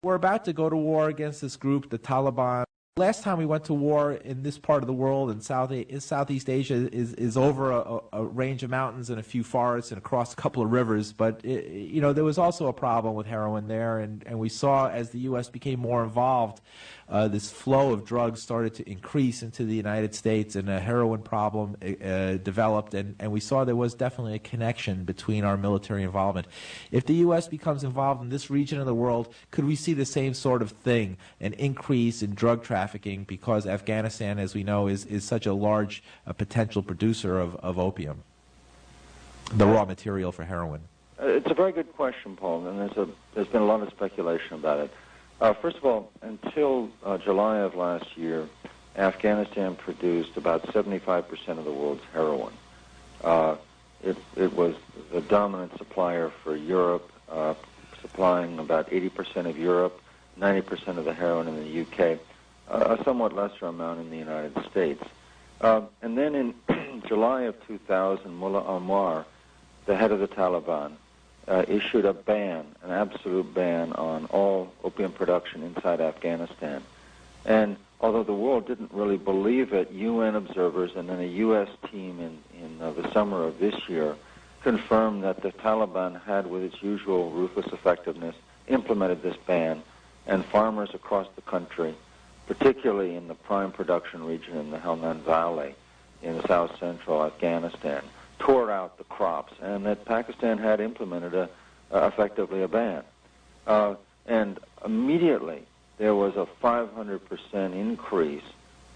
we're about to go to war against this group, the Taliban. Last time we went to war in this part of the world, in Southeast Asia, is over a range of mountains and a few forests and across a couple of rivers. But, you know, there was also a problem with heroin there, and we saw as the U.S. became more involved, this flow of drugs started to increase into the United States, and a heroin problem developed, and we saw there was definitely a connection between our military involvement. If the U.S. becomes involved in this region of the world, could we see the same sort of thing, an increase in drug trafficking, because Afghanistan, as we know, is such a large potential producer of opium, the raw material for heroin? It's a very good question, Paul, and there's been a lot of speculation about it. First of all, until July of last year, Afghanistan produced about 75% of the world's heroin. It was the dominant supplier for Europe, supplying about 80% of Europe, 90% of the heroin in the UK, a somewhat lesser amount in the United States. And then in July of 2000, Mullah Omar, the head of the Taliban, issued a ban, an absolute ban on all opium production inside Afghanistan. And although the world didn't really believe it, UN observers and then a U.S. team in the summer of this year confirmed that the Taliban had, with its usual ruthless effectiveness, implemented this ban, and farmers across the country, particularly in the prime production region in the Helmand Valley in south-central Afghanistan, tore out the crops, and that Pakistan had implemented effectively a ban. And immediately there was a 500% increase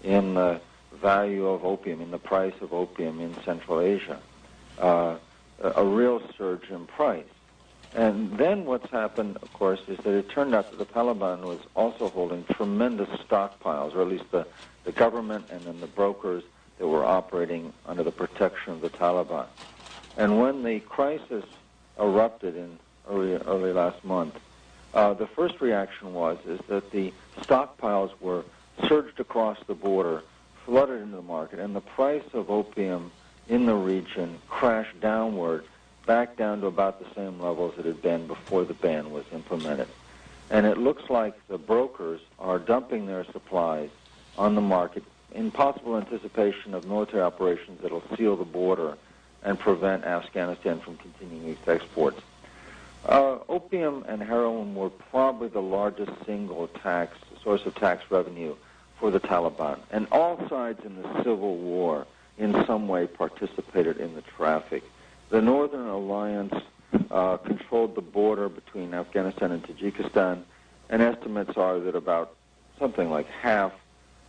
in the value of opium, in the price of opium in Central Asia, a real surge in price. And then what's happened, of course, is that it turned out that the Taliban was also holding tremendous stockpiles, or at least the government and then the brokers that were operating under the protection of the Taliban. And when the crisis erupted in early last month, the first reaction is that the stockpiles were surged across the border, flooded into the market, and the price of opium in the region crashed downward, back down to about the same levels it had been before the ban was implemented. And it looks like the brokers are dumping their supplies on the market in possible anticipation of military operations that will seal the border and prevent Afghanistan from continuing its exports. Opium and heroin were probably the largest single source of tax revenue for the Taliban, and all sides in the civil war in some way participated in the traffic. The Northern Alliance controlled the border between Afghanistan and Tajikistan, and estimates are that about something like half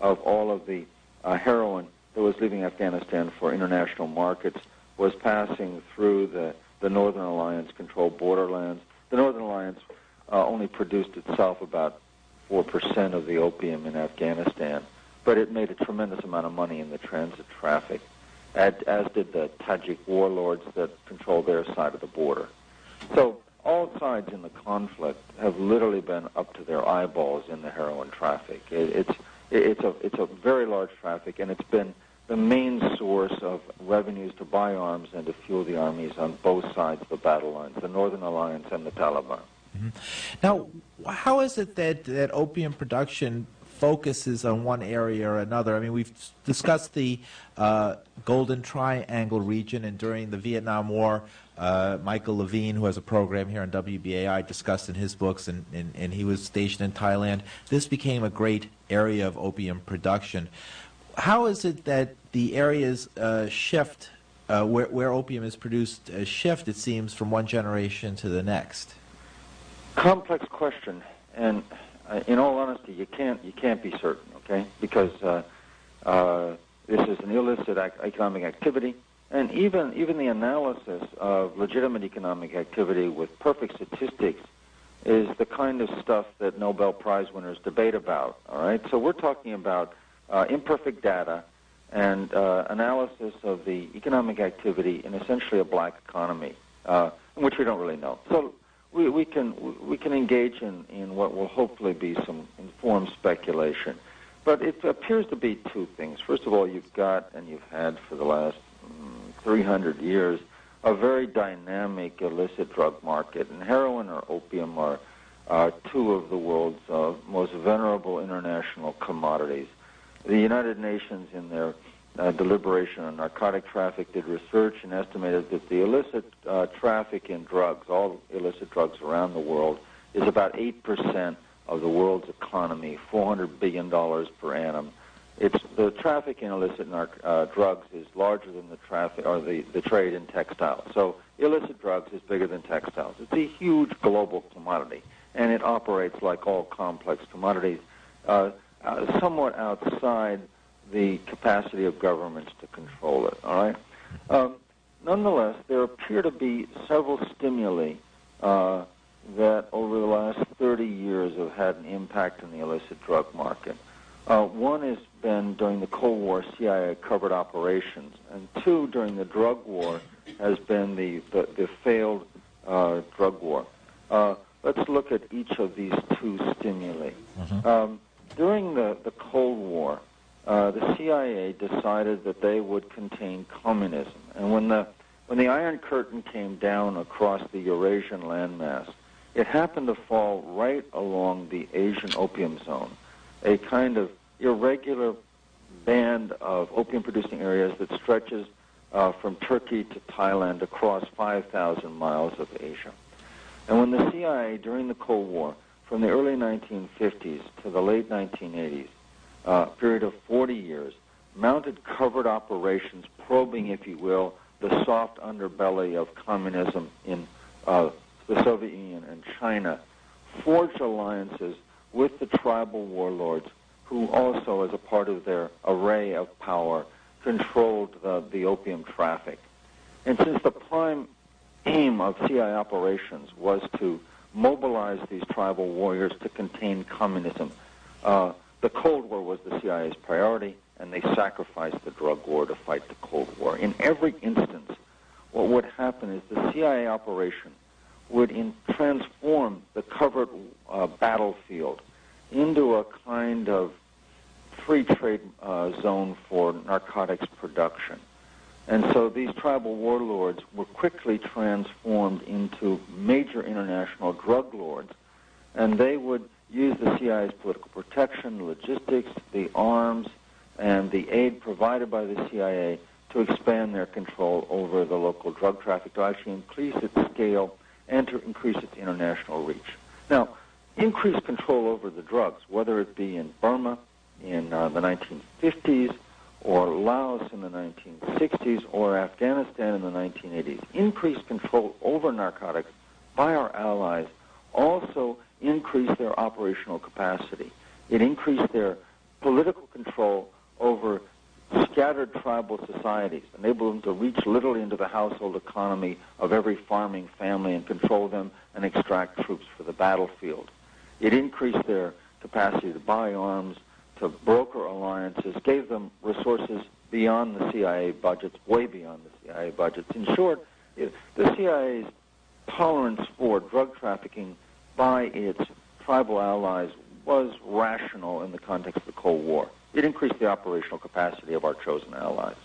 of all of the heroin that was leaving Afghanistan for international markets was passing through the Northern Alliance-controlled borderlands. The Northern Alliance only produced itself about 4% of the opium in Afghanistan, but it made a tremendous amount of money in the transit traffic, as did the Tajik warlords that control their side of the border. So all sides in the conflict have literally been up to their eyeballs in the heroin traffic. It's a very large traffic, and it's been the main source of revenues to buy arms and to fuel the armies on both sides of the battle lines, the Northern Alliance and the Taliban. Mm-hmm. Now, how is it that opium production focuses on one area or another? I mean, we've discussed the Golden Triangle region, and during the Vietnam War, Michael Levine, who has a program here on WBAI, discussed in his books, and he was stationed in Thailand. This became a great area of opium production. How is it that the areas shift, where opium is produced, shift, it seems, from one generation to the next? Complex question, and in all honesty, you can't be certain, okay? Because this is an illicit economic activity, and even the analysis of legitimate economic activity with perfect statistics is the kind of stuff that Nobel Prize winners debate about. All right, so we're talking about imperfect data and analysis of the economic activity in essentially a black economy, in which we don't really know. So we can engage in what will hopefully be some informed speculation. But it appears to be two things. First of all, you've got, and you've had for the last 300 years, a very dynamic illicit drug market. And heroin or opium are two of the world's most venerable international commodities. The United Nations, in their deliberation on narcotic traffic, did research and estimated that the illicit traffic in drugs, all illicit drugs around the world, is about 8% of the world's economy, $400 billion per annum. The traffic in illicit drugs is larger than the traffic or the trade in textiles. So illicit drugs is bigger than textiles. It's a huge global commodity, and it operates like all complex commodities, somewhat outside the capacity of governments to control it. All right. Nonetheless, there appear to be several stimuli that over the last 30 years have had an impact on the illicit drug market. One has been during the Cold War CIA covert operations, and two, during the drug war, has been the failed drug war. Let's look at each of these two stimuli. Mm-hmm. During the Cold War, the CIA decided that they would contain communism, and when the Iron Curtain came down across the Eurasian landmass, it happened to fall right along the Asian opium zone, a kind of irregular band of opium-producing areas that stretches from Turkey to Thailand across 5,000 miles of Asia. And when the CIA, during the Cold War, from the early 1950s to the late 1980s, a period of 40 years, mounted covert operations probing, if you will, the soft underbelly of communism in the Soviet Union and China, forged alliances with the tribal warlords who also, as a part of their array of power, controlled the opium traffic. And since the prime aim of CIA operations was to mobilize these tribal warriors to contain communism, the Cold War was the CIA's priority, and they sacrificed the drug war to fight the Cold War. In every instance, what would happen is the CIA operation would transform the covert battlefield into a kind of free trade zone for narcotics production. And so these tribal warlords were quickly transformed into major international drug lords, and they would use the CIA's political protection, logistics, the arms, and the aid provided by the CIA to expand their control over the local drug traffic, to actually increase its scale and to increase its international reach. Now, increased control over the drugs, whether it be in Burma in the 1950s or Laos in the 1960s or Afghanistan in the 1980s, increased control over narcotics by our allies also increased their operational capacity. It increased their political control over scattered tribal societies, enabled them to reach literally into the household economy of every farming family and control them and extract troops for the battlefield. It increased their capacity to buy arms, to broker alliances, gave them resources beyond the CIA budgets, way beyond the CIA budgets. In short, the CIA's tolerance for drug trafficking by its tribal allies was rational in the context of the Cold War. It increased the operational capacity of our chosen allies.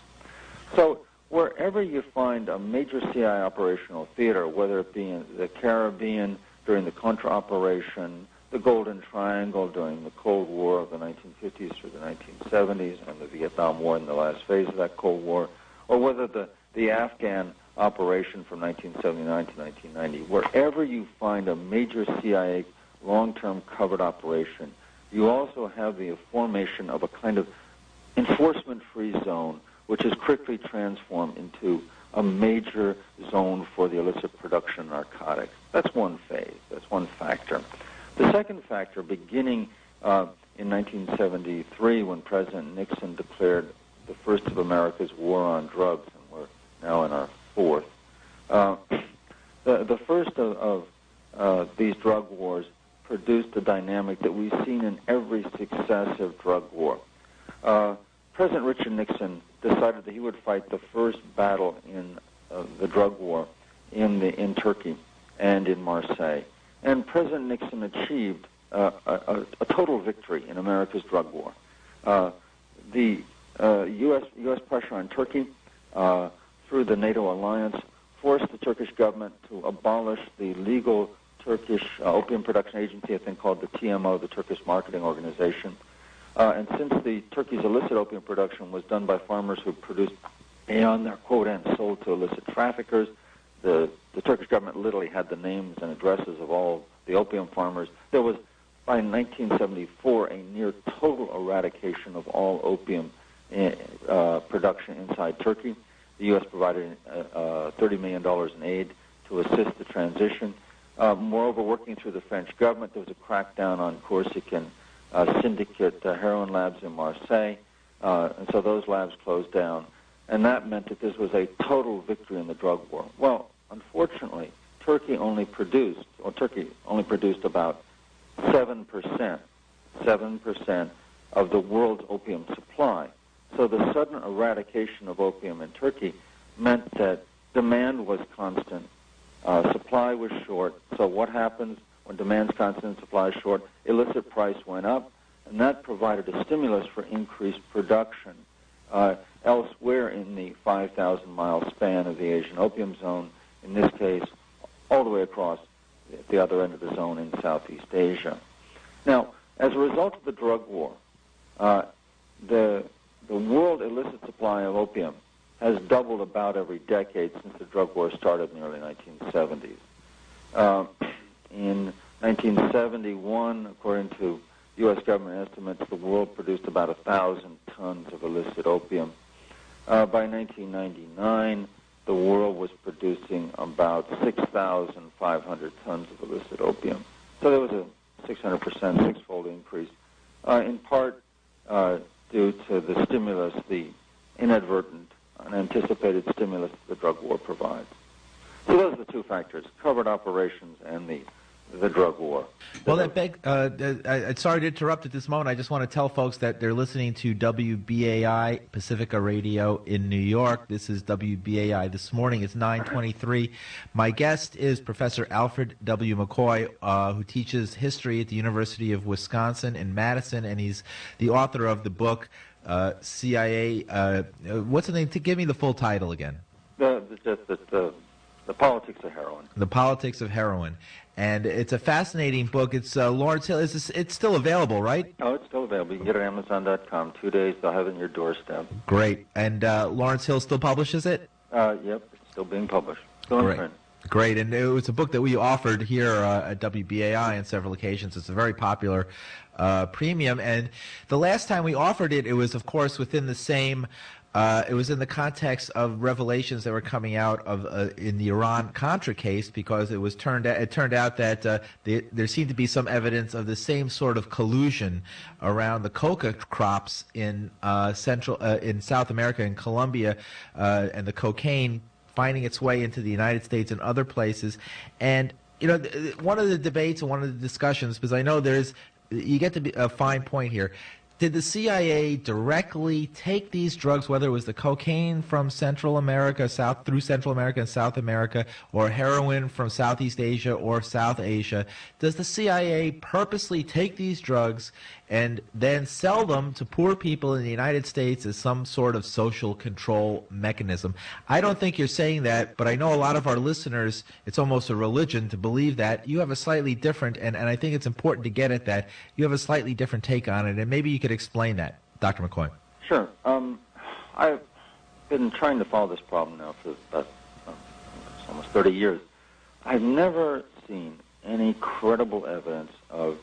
So wherever you find a major CIA operational theater, whether it be in the Caribbean during the Contra operation, the Golden Triangle during the Cold War of the 1950s through the 1970s, and the Vietnam War in the last phase of that Cold War, or whether the Afghan operation from 1979 to 1990, wherever you find a major CIA long-term covert operation, you also have the formation of a kind of enforcement-free zone, which is quickly transformed into a major zone for the illicit production of narcotics. That's one phase. That's one factor. The second factor, beginning in 1973, when President Nixon declared the first of America's war on drugs, and we're now in our fourth, the first of these drug wars produced a dynamic that we've seen in every successive drug war. President Richard Nixon decided that he would fight the first battle in the drug war in Turkey and in Marseille. And President Nixon achieved a total victory in America's drug war. The U.S. pressure on Turkey through the NATO alliance forced the Turkish government to abolish the legal Turkish Opium Production Agency, a thing called the TMO, the Turkish Marketing Organization. And since the Turkey's illicit opium production was done by farmers who produced beyond their quota and sold to illicit traffickers, the Turkish government literally had the names and addresses of all the opium farmers. There was, by 1974, a near total eradication of all opium production inside Turkey. The U.S. provided $30 million in aid to assist the transition. Moreover, working through the French government, there was a crackdown on Corsican syndicate heroin labs in Marseille, and so those labs closed down. And that meant that this was a total victory in the drug war. Well, unfortunately, Turkey only produced about 7% of the world's opium supply. So the sudden eradication of opium in Turkey meant that demand was constant, supply was short. So what happens when demand's constant and supply is short? Illicit price went up, and that provided a stimulus for increased production. Elsewhere in the 5,000-mile span of the Asian opium zone, in this case, all the way across the other end of the zone in Southeast Asia. Now, as a result of the drug war, the world illicit supply of opium has doubled about every decade since the drug war started in the early 1970s. In 1971, according to U.S. government estimates, the world produced about 1,000 tons of illicit opium. By 1999, the world was producing about 6,500 tons of illicit opium. So there was a 600%, six-fold increase, in part due to the stimulus, the inadvertent, unanticipated stimulus the drug war provides. So those are the two factors, covert operations and the drug war. Well, sorry to interrupt at this moment. I just want to tell folks that they're listening to WBAI Pacifica Radio in New York. This is WBAI This Morning. It's 9:23. My guest is Professor Alfred W. McCoy, who teaches history at the University of Wisconsin in Madison, and he's the author of the book CIA. What's the name? Give me the full title again. The Politics of Heroin. The Politics of Heroin. And it's a fascinating book. It's Lawrence Hill. It's still available, right? Oh, it's still available. You can get it at Amazon.com. 2 days, they'll have it on your doorstep. Great. And Lawrence Hill still publishes it? Yep, it's still being published. Still in print. Great. And it was a book that we offered here at WBAI on several occasions. It's a very popular premium. And the last time we offered it, it was, of course, within the same... it was in the context of revelations that were coming out of in the Iran-Contra case, because it turned out that there seemed to be some evidence of the same sort of collusion around the coca crops in South America, in Colombia, and the cocaine finding its way into the United States and other places. And one of the debates and one of the discussions, because I know you get to a fine point here. Did the CIA directly take these drugs, whether it was the cocaine from Central America, through Central America and South America, or heroin from Southeast Asia or South Asia? Does the CIA purposely take these drugs and then sell them to poor people in the United States as some sort of social control mechanism? I don't think you're saying that, but I know a lot of our listeners, it's almost a religion to believe that. You have a slightly different, and I think it's important to get at that, you have a slightly different take on it, and maybe you could explain that, Dr. McCoy. Sure. I've been trying to follow this problem now for about almost 30 years. I've never seen any credible evidence of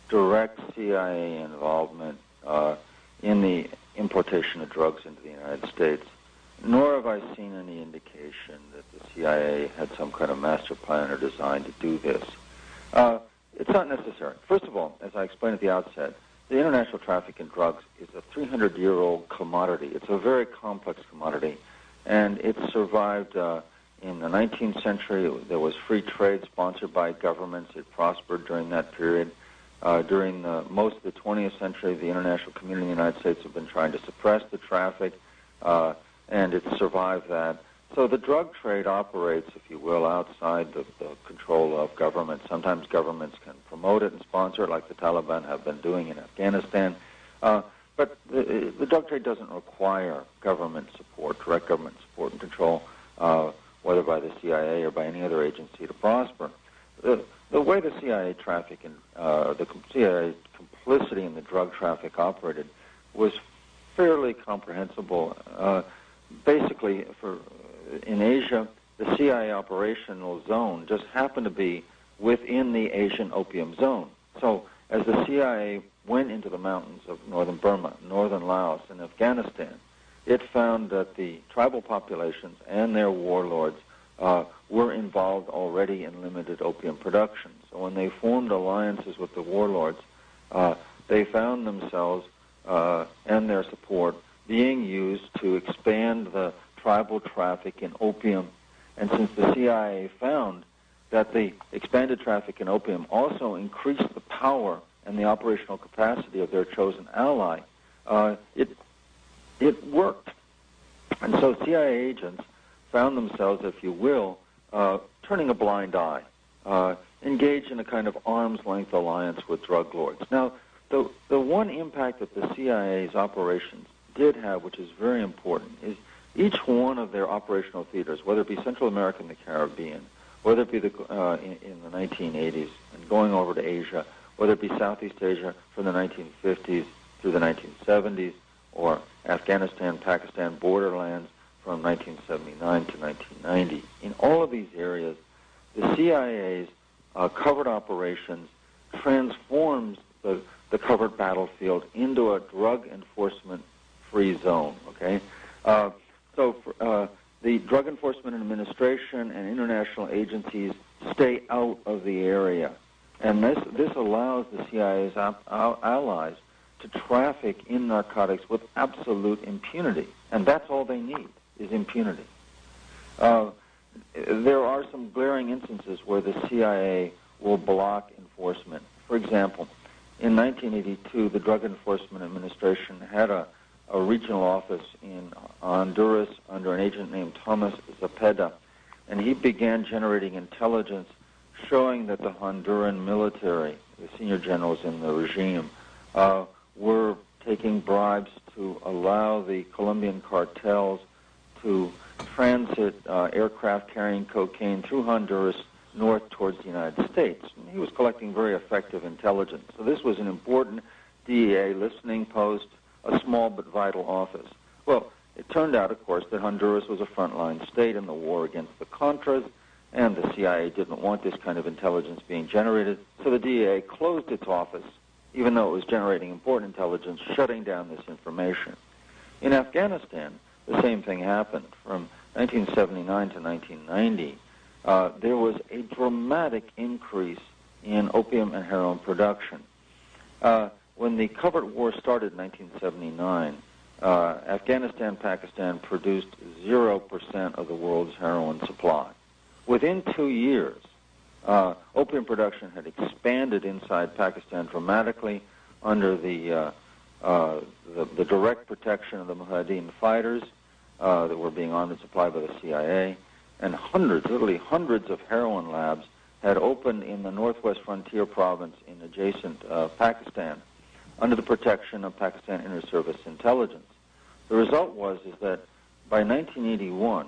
direct CIA involvement in the importation of drugs into the United States, nor have I seen any indication that the CIA had some kind of master plan or design to do this. It's not necessary. First of all, as I explained at the outset, the international traffic in drugs is a 300-year-old commodity. It's a very complex commodity, and it survived in the 19th century. There was free trade sponsored by governments. It prospered during that period. During most of the 20th century, the international community in the United States have been trying to suppress the traffic, and it survived that. So the drug trade operates, if you will, outside the control of government. Sometimes governments can promote it and sponsor it, like the Taliban have been doing in Afghanistan. But the drug trade doesn't require government support, direct government support and control, whether by the CIA or by any other agency, to prosper. the way the CIA traffic and the CIA complicity in the drug traffic operated was fairly comprehensible. Basically, in Asia, the CIA operational zone just happened to be within the Asian opium zone. So as the CIA went into the mountains of northern Burma, northern Laos, and Afghanistan, it found that the tribal populations and their warlords were involved already in limited opium production. So when they formed alliances with the warlords, they found themselves and their support being used to expand the tribal traffic in opium. And since the CIA found that the expanded traffic in opium also increased the power and the operational capacity of their chosen ally, it worked. And so CIA agents found themselves, if you will, turning a blind eye, engaged in a kind of arm's-length alliance with drug lords. Now, the one impact that the CIA's operations did have, which is very important, is each one of their operational theaters, whether it be Central America and the Caribbean, whether it be in the 1980s and going over to Asia, whether it be Southeast Asia from the 1950s through the 1970s, or Afghanistan, Pakistan borderlands from 1979 to 1990. In all of these areas, the CIA's covert operations transforms the covert battlefield into a drug enforcement-free zone, okay? The Drug Enforcement Administration and international agencies stay out of the area. And this allows the CIA's allies to traffic in narcotics with absolute impunity. And that's all they need, is impunity. There are some glaring instances where the CIA will block enforcement. For example, in 1982, the Drug Enforcement Administration had a regional office in Honduras under an agent named Thomas Zepeda, and he began generating intelligence showing that the Honduran military, the senior generals in the regime, were taking bribes to allow the Colombian cartels to transit aircraft carrying cocaine through Honduras north towards the United States. And he was collecting very effective intelligence. So this was an important DEA listening post, a small but vital office. Well, it turned out, of course, that Honduras was a frontline state in the war against the Contras, and the CIA didn't want this kind of intelligence being generated, so the DEA closed its office, even though it was generating important intelligence, shutting down this information. In Afghanistan, the same thing happened. From 1979 to 1990, there was a dramatic increase in opium and heroin production. When the covert war started in 1979, Afghanistan, Pakistan produced 0% of the world's heroin supply. Within 2 years, opium production had expanded inside Pakistan dramatically under the direct protection of the Mujahideen fighters that were being armed and supplied by the CIA, and literally hundreds of heroin labs had opened in the northwest frontier province in adjacent Pakistan under the protection of Pakistan Inter-Service Intelligence. The result was that by 1981,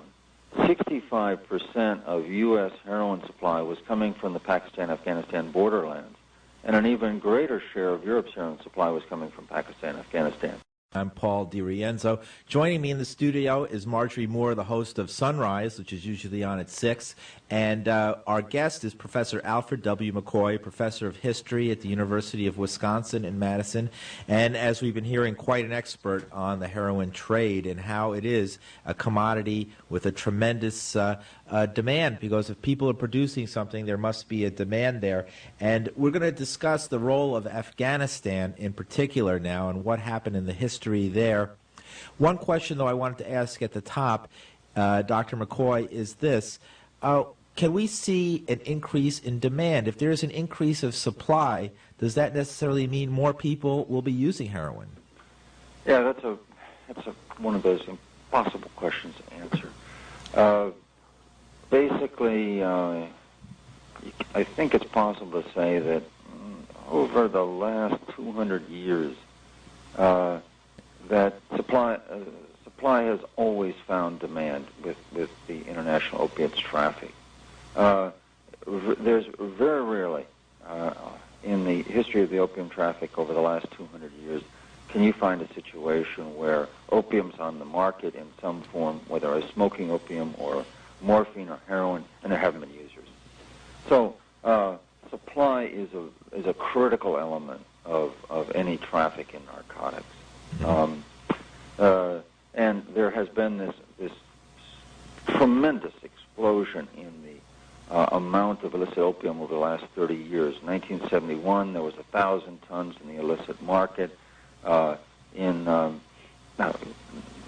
65% of U.S. heroin supply was coming from the Pakistan-Afghanistan borderlands, and an even greater share of Europe's heroin supply was coming from Pakistan and Afghanistan. I'm Paul DeRienzo. Joining me in the studio is Marjorie Moore, the host of Sunrise, which is usually on at 6. And our guest is Professor Alfred W. McCoy, Professor of History at the University of Wisconsin in Madison. And as we've been hearing, quite an expert on the heroin trade and how it is a commodity with a tremendous demand, because if people are producing something, there must be a demand there. And we're going to discuss the role of Afghanistan in particular now and what happened in the history there. One question, though, I wanted to ask at the top, Dr. McCoy, is this. Can we see an increase in demand? If there is an increase of supply, does that necessarily mean more people will be using heroin? Yeah, that's one of those impossible questions to answer. Basically, I think it's possible to say that over the last 200 years, that supply has always found demand with the international opiates traffic. there's very rarely in the history of the opium traffic over the last 200 years can you find a situation where opium's on the market in some form, whether it's smoking opium or morphine or heroin, and there haven't been users. So supply is a critical element of any traffic in narcotics. And there has been this tremendous explosion in the amount of illicit opium over the last 30 years. In 1971, there was 1,000 tons in the illicit market.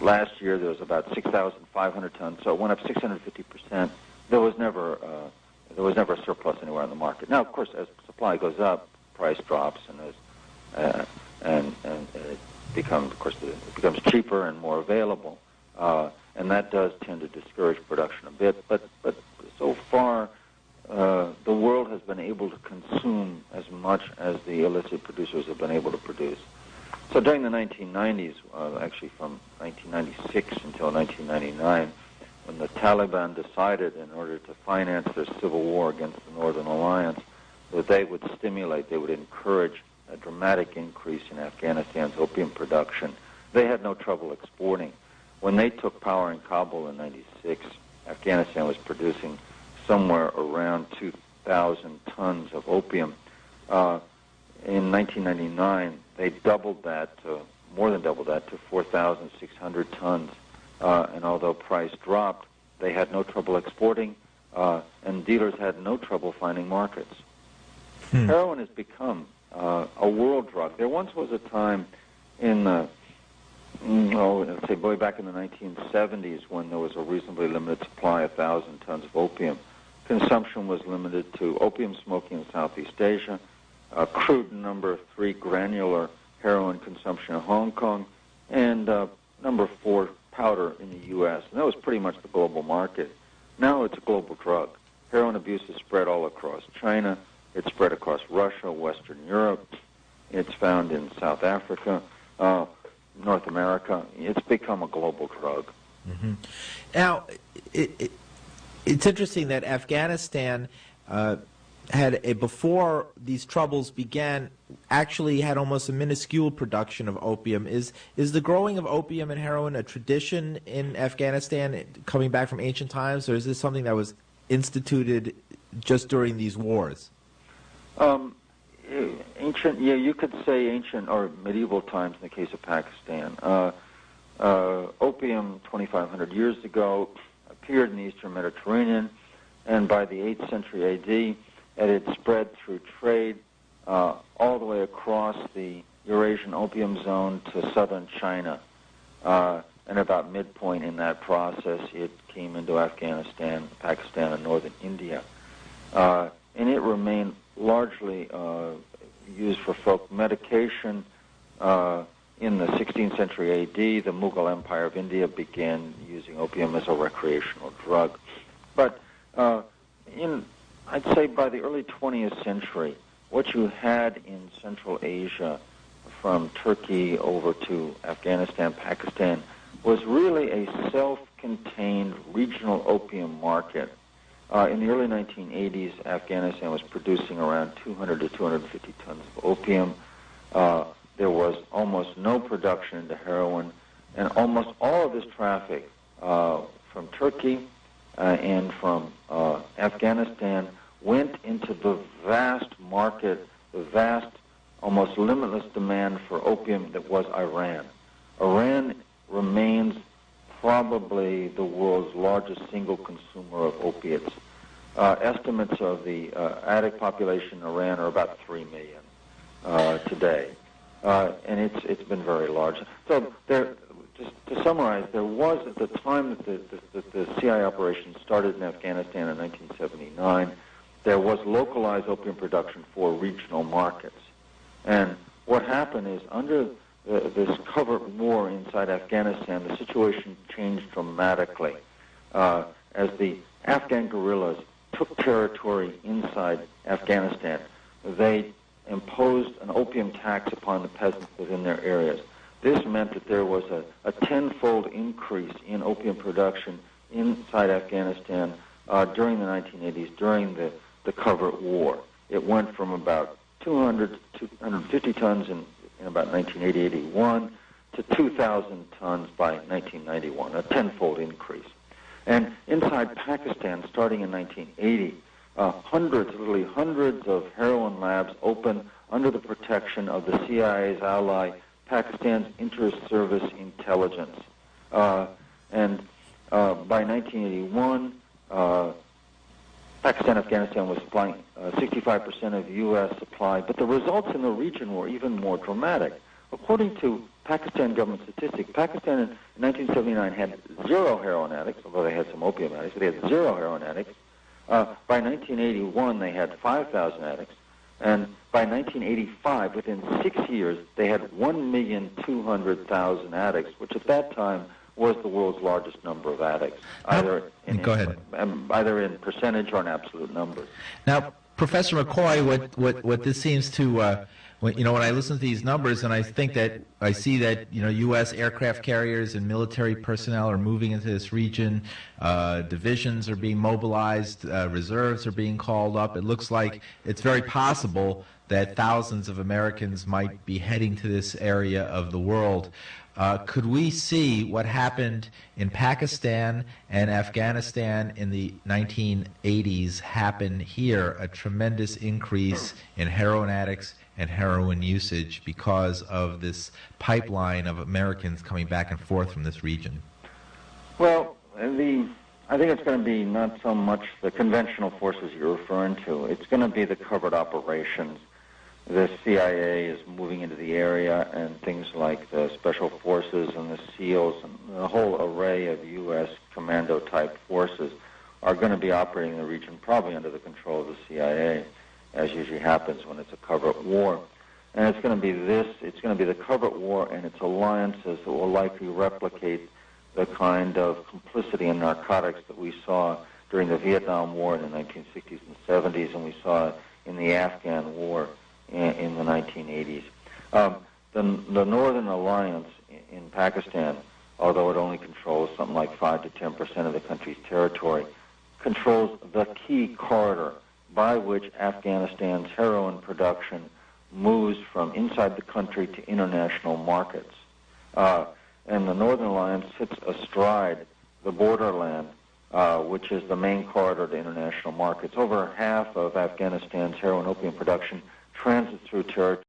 Last year, there was about 6,500 tons, so it went up 650%. There was never a surplus anywhere in the market. Now, of course, as supply goes up, price drops, and it becomes, of course, it becomes cheaper and more available, and that does tend to discourage production a bit. But so far, the world has been able to consume as much as the illicit producers have been able to produce. So during the 1990s, actually from 1996 until 1999, when the Taliban decided, in order to finance their civil war against the Northern Alliance, that they would encourage a dramatic increase in Afghanistan's opium production, they had no trouble exporting. When they took power in Kabul in 96, Afghanistan was producing somewhere around 2,000 tons of opium. In 1999, they more than doubled that to 4,600 tons. And although price dropped, they had no trouble exporting, and dealers had no trouble finding markets. Heroin has become a world drug. There once was a time in let's say way back in the 1970s when there was a reasonably limited supply, 1,000 tons of opium. Consumption was limited to opium smoking in Southeast Asia, crude number 3 granular heroin consumption in Hong Kong, and number 4 powder in the U.S. And that was pretty much the global market. Now it's a global drug. Heroin abuse is spread all across China. It's spread across Russia, Western Europe. It's found in South Africa, North America. It's become a global drug. Mm-hmm. Now, it's interesting that Afghanistan before these troubles began, actually had almost a minuscule production of opium. Is the growing of opium and heroin a tradition in Afghanistan coming back from ancient times, or is this something that was instituted just during these wars? Ancient, yeah, you could say ancient or medieval times in the case of Pakistan. Opium 2,500 years ago appeared in the Eastern Mediterranean, and by the 8th century A.D., it had spread through trade all the way across the Eurasian opium zone to southern China. And about midpoint in that process, it came into Afghanistan, Pakistan, and northern India. And it remained largely used for folk medication. In the 16th century A.D., the Mughal Empire of India began using opium as a recreational drug. But I'd say by the early 20th century, what you had in Central Asia, from Turkey over to Afghanistan, Pakistan, was really a self-contained regional opium market. In the early 1980s, Afghanistan was producing around 200 to 250 tons of opium. There was almost no production into heroin, and almost all of this traffic from Turkey and from Afghanistan went into the vast market, the vast, almost limitless demand for opium that was Iran. Iran remains probably the world's largest single consumer of opiates. Estimates of the addict population in Iran are about 3 million today, and it's been very large. So just to summarize, there was, at the time that the CIA operation started in Afghanistan in 1979, there was localized opium production for regional markets. And what happened is, under this covert war inside Afghanistan, the situation changed dramatically. As the Afghan guerrillas took territory inside Afghanistan, they imposed an opium tax upon the peasants within their areas. This meant that there was a tenfold increase in opium production inside Afghanistan during the 1980s, during the the covert war. It went from about 200 to 250 tons in about 1980-81 to 2,000 tons by 1991, a tenfold increase. And inside Pakistan, starting in 1980, literally hundreds of heroin labs open under the protection of the CIA's ally, Pakistan's Inter-Service Intelligence. And by 1981, Pakistan, Afghanistan was supplying 65% of U.S. supply, but the results in the region were even more dramatic. According to Pakistan government statistics, Pakistan in 1979 had 0 heroin addicts, although they had some opium addicts, but they had 0 heroin addicts. By 1981, they had 5,000 addicts, and by 1985, within 6 years, they had 1,200,000 addicts, which at that time was the world's largest number of addicts, either in percentage or in absolute numbers. Now, Professor McCoy, what this seems to when I listen to these numbers and I see that U.S. aircraft carriers and military personnel are moving into this region, divisions are being mobilized, reserves are being called up. It looks like it's very possible that thousands of Americans might be heading to this area of the world. Could we see what happened in Pakistan and Afghanistan in the 1980s happen here, a tremendous increase in heroin addicts and heroin usage because of this pipeline of Americans coming back and forth from this region? Well, I think it's going to be not so much the conventional forces you're referring to. It's going to be the covert operations. The CIA is moving into the area, and things like the Special Forces and the SEALs and the whole array of U.S. commando-type forces are going to be operating in the region, probably under the control of the CIA, as usually happens when it's a covert war. And it's going to be the covert war and its alliances that will likely replicate the kind of complicity in narcotics that we saw during the Vietnam War in the 1960s and 70s, and we saw in the Afghan War in the 1980s. The Northern Alliance in Pakistan, although it only controls something like 5 to 10% of the country's territory, controls the key corridor by which Afghanistan's heroin production moves from inside the country to international markets. And the Northern Alliance sits astride the borderland, which is the main corridor to international markets. Over half of Afghanistan's heroin opium production transits through territory